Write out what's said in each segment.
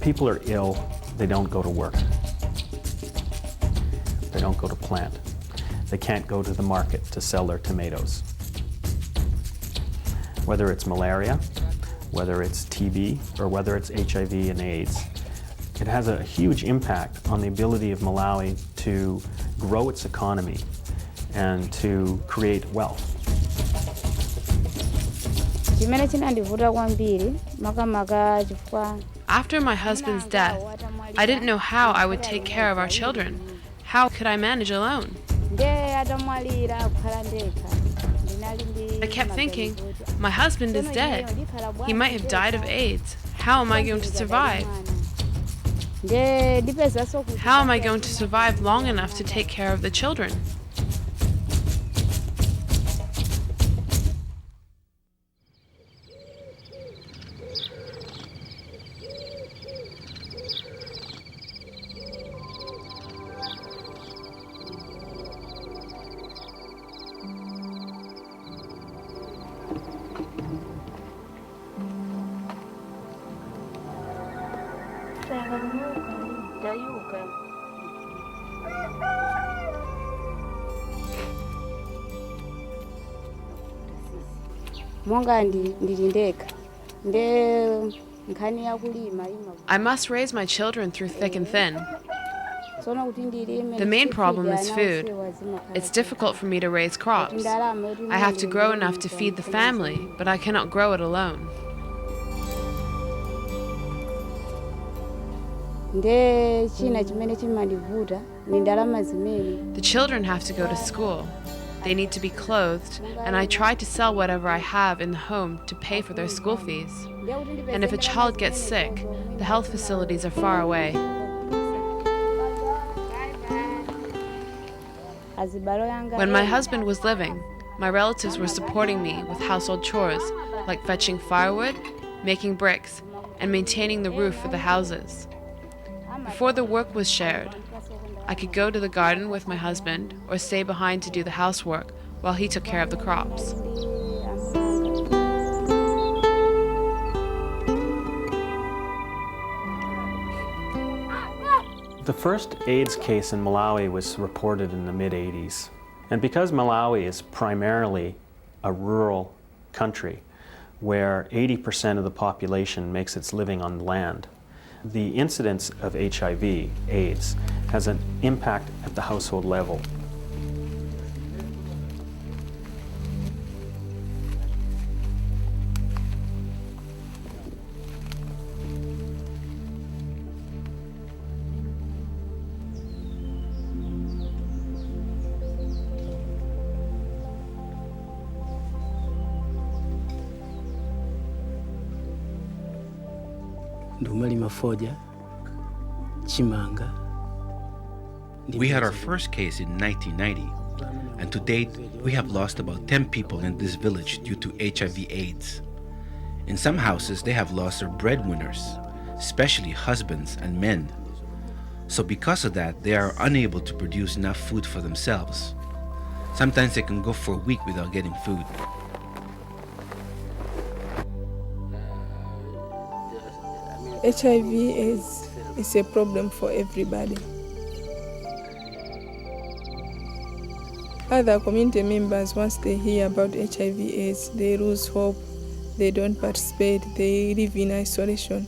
people are ill, they don't go to work. They don't go to plant. They can't go to the market to sell their tomatoes. Whether it's malaria, whether it's TB, or whether it's HIV and AIDS, it has a huge impact on the ability of Malawi to grow its economy and to create wealth. After my husband's death, I didn't know how I would take care of our children. How could I manage alone? I kept thinking, my husband is dead. He might have died of AIDS. How am I going to survive? How am I going to survive long enough to take care of the children? I must raise my children through thick and thin. The main problem is food. It's difficult for me to raise crops. I have to grow enough to feed the family, but I cannot grow it alone. The children have to go to school. They need to be clothed, and I try to sell whatever I have in the home to pay for their school fees. And if a child gets sick, the health facilities are far away. When my husband was living, my relatives were supporting me with household chores, like fetching firewood, making bricks, and maintaining the roof for the houses. Before the work was shared, I could go to the garden with my husband or stay behind to do the housework while he took care of the crops. The first AIDS case in Malawi was reported in the mid-80s. And because Malawi is primarily a rural country where 80% of the population makes its living on land, the incidence of HIV, AIDS, has an impact at the household level. We had our first case in 1990, and to date, we have lost about 10 people in this village due to HIV/AIDS. In some houses, they have lost their breadwinners, especially husbands and men. So because of that, they are unable to produce enough food for themselves. Sometimes they can go for a week without getting food. HIV is a problem for everybody. Other community members, once they hear about HIV/AIDS, they lose hope, they don't participate, they live in isolation.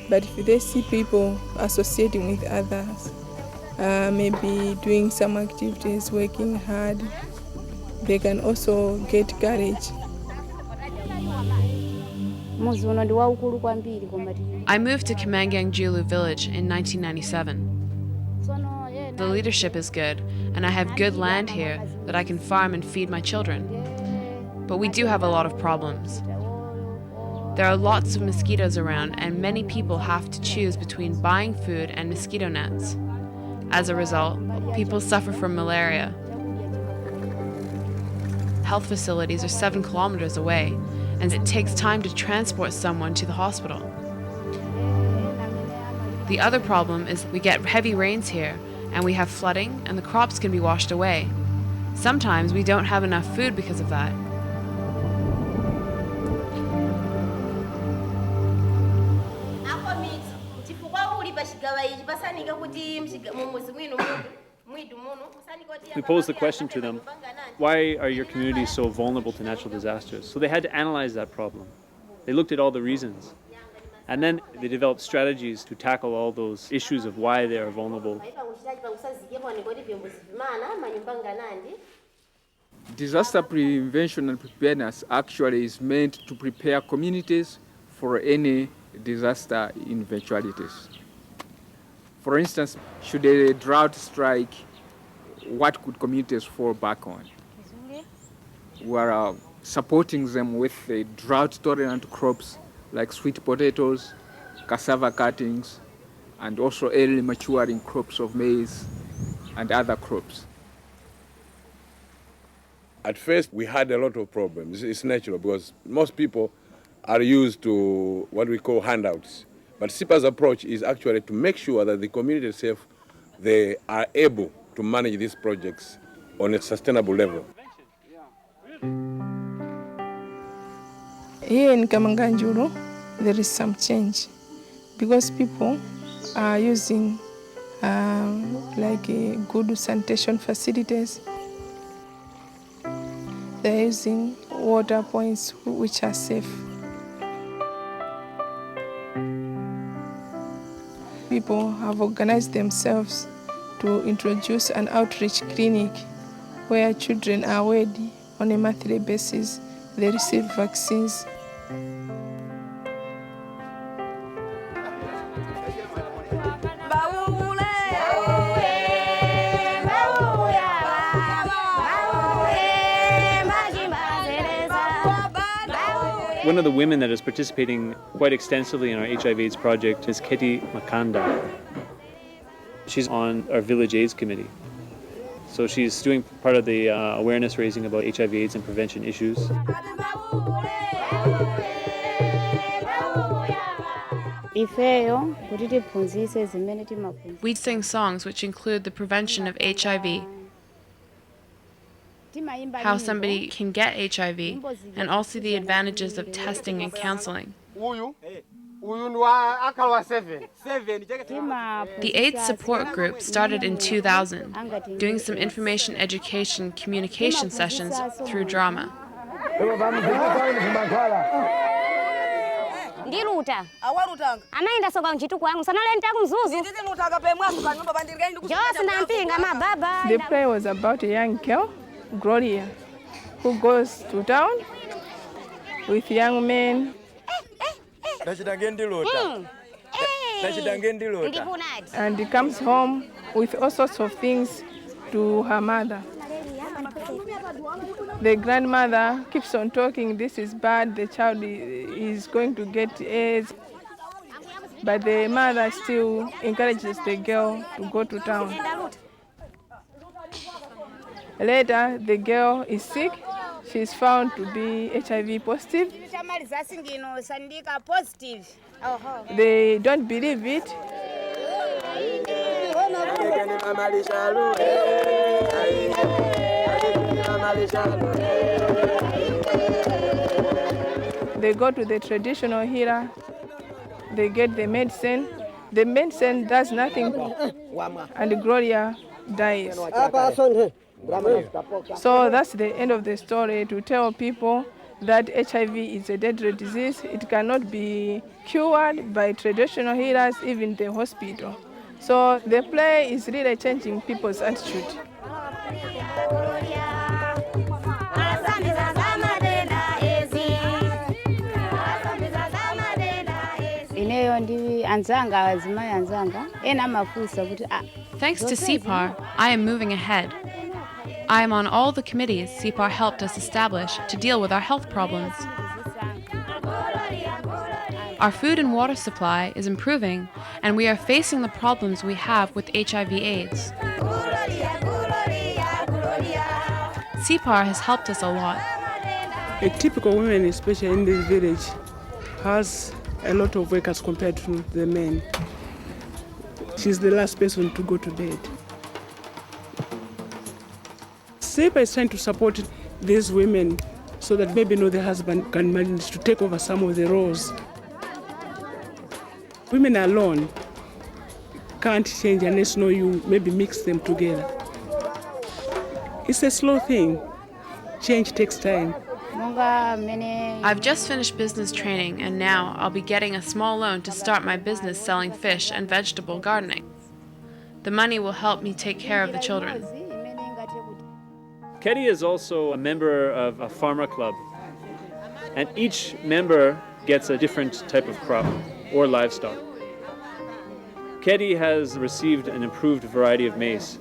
But if they see people associating with others, maybe doing some activities, working hard, they can also get courage. I moved to Kamangangulu village in 1997. The leadership is good, and I have good land here that I can farm and feed my children. But we do have a lot of problems. There are lots of mosquitoes around, and many people have to choose between buying food and mosquito nets. As a result, people suffer from malaria. Health facilities are 7 kilometers away, and it takes time to transport someone to the hospital. The other problem is we get heavy rains here, and we have flooding, and the crops can be washed away. Sometimes we don't have enough food because of that. We posed the question to them, why are your communities so vulnerable to natural disasters? So they had to analyze that problem. They looked at all the reasons. And then they developed strategies to tackle all those issues of why they are vulnerable. Disaster prevention and preparedness actually is meant to prepare communities for any disaster eventualities. For instance, should a drought strike, what could communities fall back on? We are supporting them with drought-tolerant crops like sweet potatoes, cassava cuttings, and also early maturing crops of maize and other crops. At first, we had a lot of problems. It's natural because most people are used to what we call handouts. But SIPA's approach is actually to make sure that the community itself, they are able to manage these projects on a sustainable level. Here in Kamanganjuru, there is some change because people are using good sanitation facilities. They're using water points which are safe. People have organized themselves to introduce an outreach clinic where children are weighed on a monthly basis. They receive vaccines. One of the women that is participating quite extensively in our HIV/AIDS project is Keti Makanda. She's on our Village AIDS Committee. So she's doing part of the awareness raising about HIV/AIDS and prevention issues. We sing songs which include the prevention of HIV, how somebody can get HIV, and also the advantages of testing and counseling. The AIDS support group started in 2000, doing some information education communication sessions through drama. The play was about a young girl, Gloria, who goes to town with young men. And he comes home with all sorts of things to her mother. The grandmother keeps on talking, this is bad, the child is going to get AIDS. But the mother still encourages the girl to go to town. Later, the girl is sick. She is found to be HIV positive. They don't believe it. They go to the traditional healer. They get the medicine. The medicine does nothing, and Gloria dies. So that's the end of the story, to tell people that HIV is a deadly disease. It cannot be cured by traditional healers, even the hospital. So the play is really changing people's attitude. Thanks to CPAR, I am moving ahead. I am on all the committees CPAR helped us establish to deal with our health problems. Our food and water supply is improving, and we are facing the problems we have with HIV/AIDS. CPAR has helped us a lot. A typical woman, especially in this village, has a lot of work as compared to the men. She's the last person to go to bed. SEPA is trying to support these women so that maybe the husband can manage to take over some of the roles. Women alone can't change unless you maybe mix them together. It's a slow thing. Change takes time. I've just finished business training, and now I'll be getting a small loan to start my business selling fish and vegetable gardening. The money will help me take care of the children. Ketty is also a member of a farmer club, and each member gets a different type of crop or livestock. Ketty has received an improved variety of maize,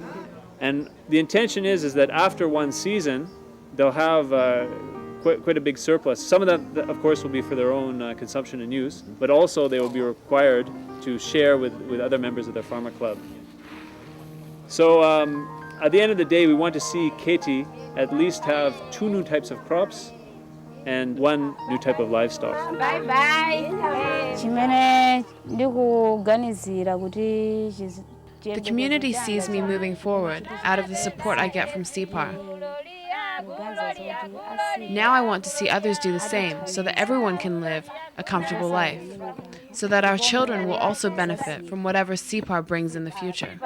and the intention is that after one season, they'll have quite a big surplus. Some of that, of course, will be for their own consumption and use, but also they will be required to share with other members of their farmer club. So at the end of the day, we want to see Ketty at least have 2 new types of crops and 1 new type of livestock. The community sees me moving forward out of the support I get from CPAR. Now I want to see others do the same so that everyone can live a comfortable life, so that our children will also benefit from whatever CPAR brings in the future.